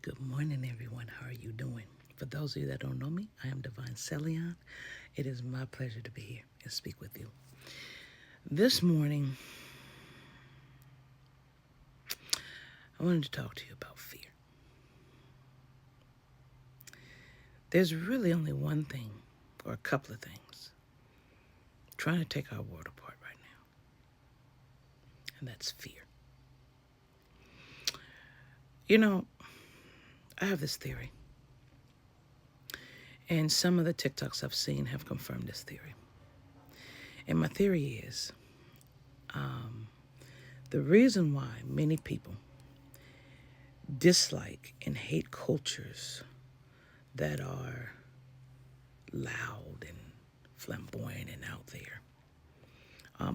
Good morning, everyone. How are you doing? For those of you that don't know me, I am Divine Celion. It is my pleasure to be here and speak with you. This morning, I wanted to talk to you about fear. There's really only one thing, or a couple of things, trying to take our world apart right now, and that's fear. You know, I have this theory, and some of the TikToks I've seen have confirmed this theory. And my theory is the reason why many people dislike and hate cultures that are loud and flamboyant and out there,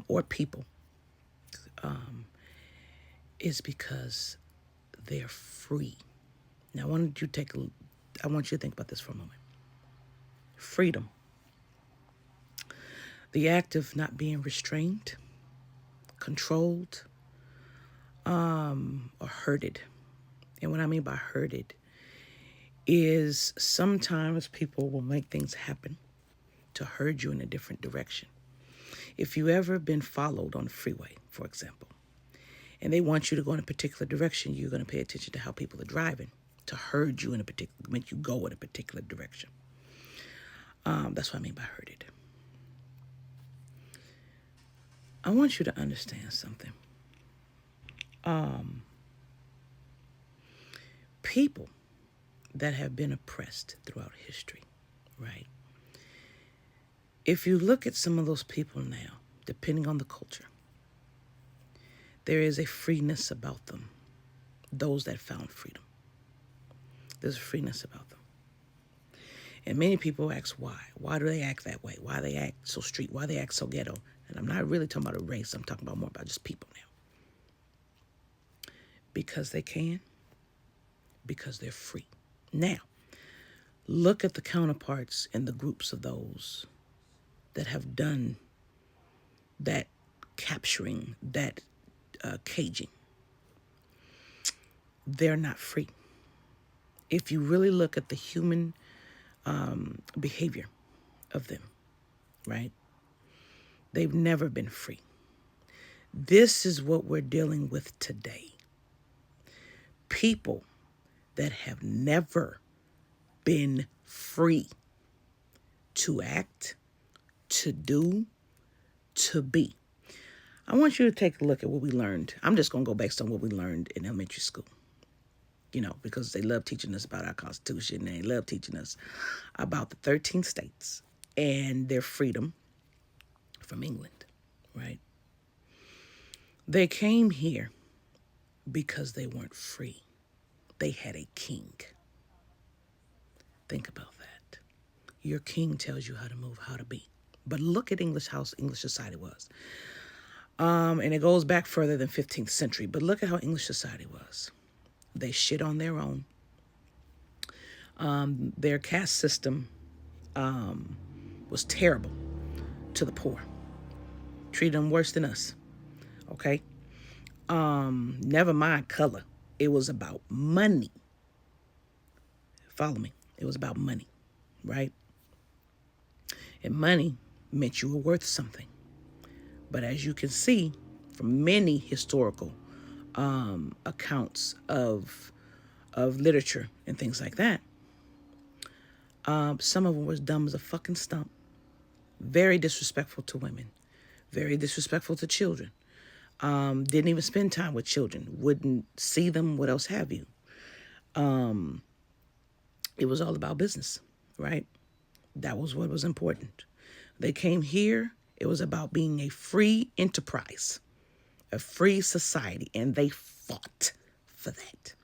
or people, is because they're free. Now, I want you to think about this for a moment. Freedom, the act of not being restrained, controlled, or hurted. And what I mean by hurted is sometimes people will make things happen to herd you in a different direction. If you ever been followed on the freeway, for example, and they want you to go in a particular direction, you're going to pay attention to how people are driving to herd you in a particular, make you go in a particular direction. That's what I mean by herded. I want you to understand something. People that have been oppressed throughout history, right? If you look at some of those people now, depending on the culture, there is a freeness about them. Those that found freedom, there's a freeness about them. And many people ask why. Why do they act that way? Why they act so street? Why they act so ghetto? And I'm not really talking about a race. I'm talking about more about just people now. Because they can. Because they're free. Now, look at the counterparts in the groups of those that have done that capturing, that caging. They're not free. If you really look at the human behavior of them, right? They've never been free. This is what we're dealing with today. People that have never been free to act, to do, to be. I want you to take a look at what we learned. I'm just going to go based on what we learned in elementary school, because they love teaching us about our Constitution. They love teaching us about the 13 states and their freedom from England, right? They came here because they weren't free. They had a king. Think about that. Your king tells you how to move, how to be. But look at English, how English society was. And it goes back further than 15th century. But look at how English society was. They shit on their own. Their caste system was terrible to the poor. Treated them worse than us. Okay? Never mind color. It was about money. Follow me. It was about money, right? And money meant you were worth something. But as you can see from many historical accounts of literature and things like that, some of them was dumb as a fucking stump, very disrespectful to women, very disrespectful to children, didn't even spend time with children, wouldn't see them, what else have you. It was all about business, right? That was what was important. They came here, it was about being a free enterprise, a free society, and they fought for that,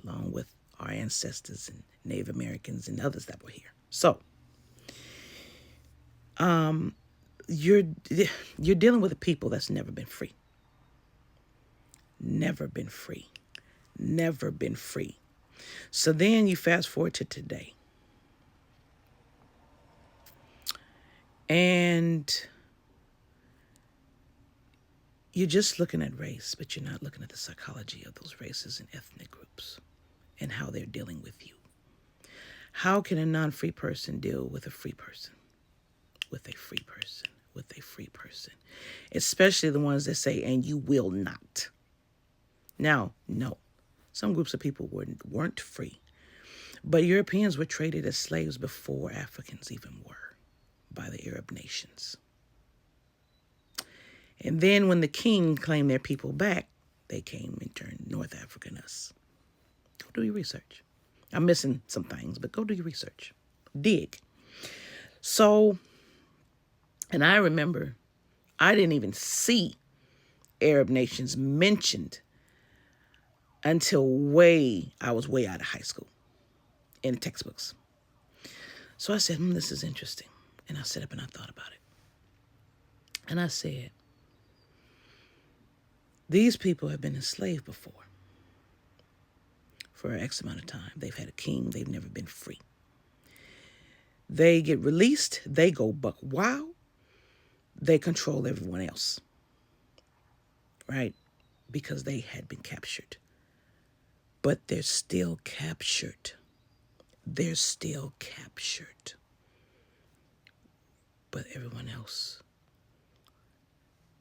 along with our ancestors and Native Americans and others that were here. So, you're dealing with a people that's never been free. Never been free. Never been free. So then you fast forward to today. And you're just looking at race, but you're not looking at the psychology of those races and ethnic groups and how they're dealing with you. How can a non-free person deal with a free person? With a free person, with a free person. Especially the ones that say, and you will not. Now, no. Some groups of people weren't free. But Europeans were traded as slaves before Africans even were by the Arab nations. And then when the king claimed their people back, they came and turned North African us. Go do your research. I'm missing some things, but go do your research. Dig. So, and I remember I didn't even see Arab nations mentioned until I was way out of high school in the textbooks. So I said, this is interesting. And I sat up and I thought about it. And I said, these people have been enslaved before for X amount of time. They've had a king. They've never been free. They get released. They go buck wild. They control everyone else, right? Because they had been captured. But they're still captured. They're still captured. But everyone else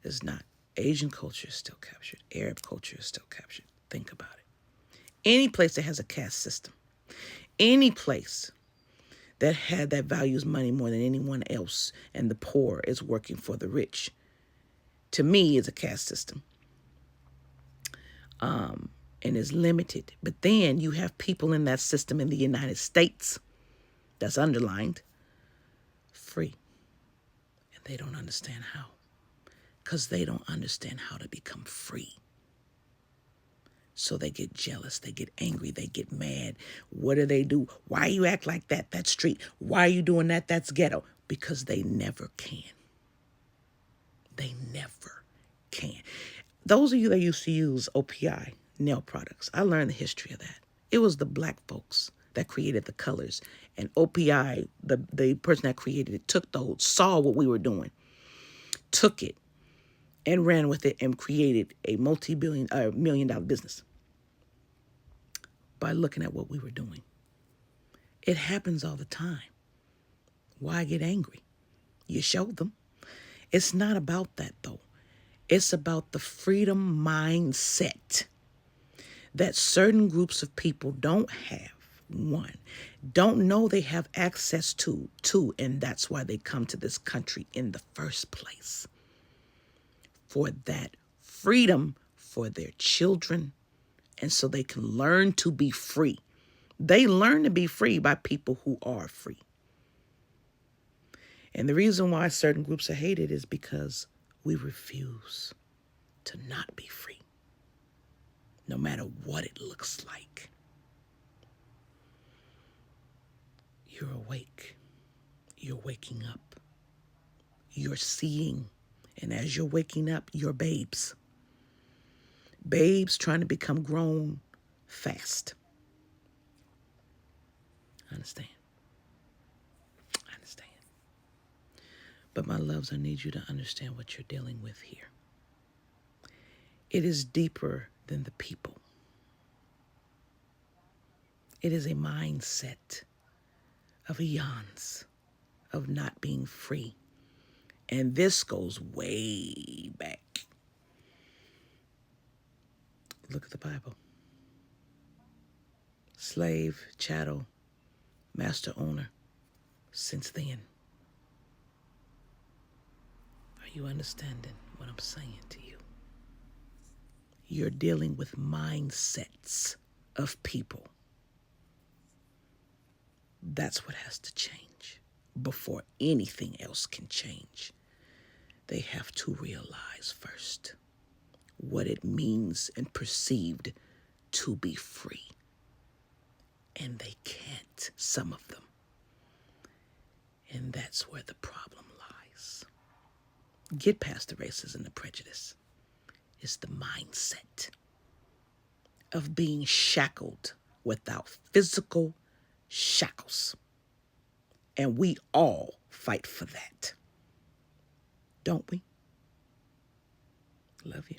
is not. Asian culture is still captured. Arab culture is still captured. Think about it. Any place that has a caste system, any place that values money more than anyone else, and the poor is working for the rich, to me is a caste system. And is limited. But then you have people in that system in the United States that's underlined free. And they don't understand how. Because they don't understand how to become free. So they get jealous, they get angry, they get mad. What do? Why you act like that? That's street. Why are you doing that? That's ghetto. Because they never can. They never can. Those of you that used to use OPI nail products, I learned the history of that. It was the black folks that created the colors. And OPI, the person that created it, took those, saw what we were doing, took it, and ran with it and created a $multi-million business by looking at what we were doing. It happens all the time. Why get angry? You showed them. It's not about that, though. It's about the freedom mindset that certain groups of people don't have. One, don't know they have access to. Two, and that's why they come to this country in the first place. For that freedom for their children, and so they can learn to be free. They learn to be free by people who are free. And the reason why certain groups are hated is because we refuse to not be free, no matter what it looks like. You're awake. You're waking up. You're seeing. And as you're waking up, you're babes. Babes trying to become grown fast. I understand. But my loves, I need you to understand what you're dealing with here. It is deeper than the people. It is a mindset of eons of not being free. And this goes way back. Look at the Bible. Slave, chattel, master owner, since then. Are you understanding what I'm saying to you? You're dealing with mindsets of people. That's what has to change before anything else can change. They have to realize first what it means and perceived to be free. And they can't, some of them. And that's where the problem lies. Get past the racism, the prejudice. It's the mindset of being shackled without physical shackles. And we all fight for that. Don't we? Love you.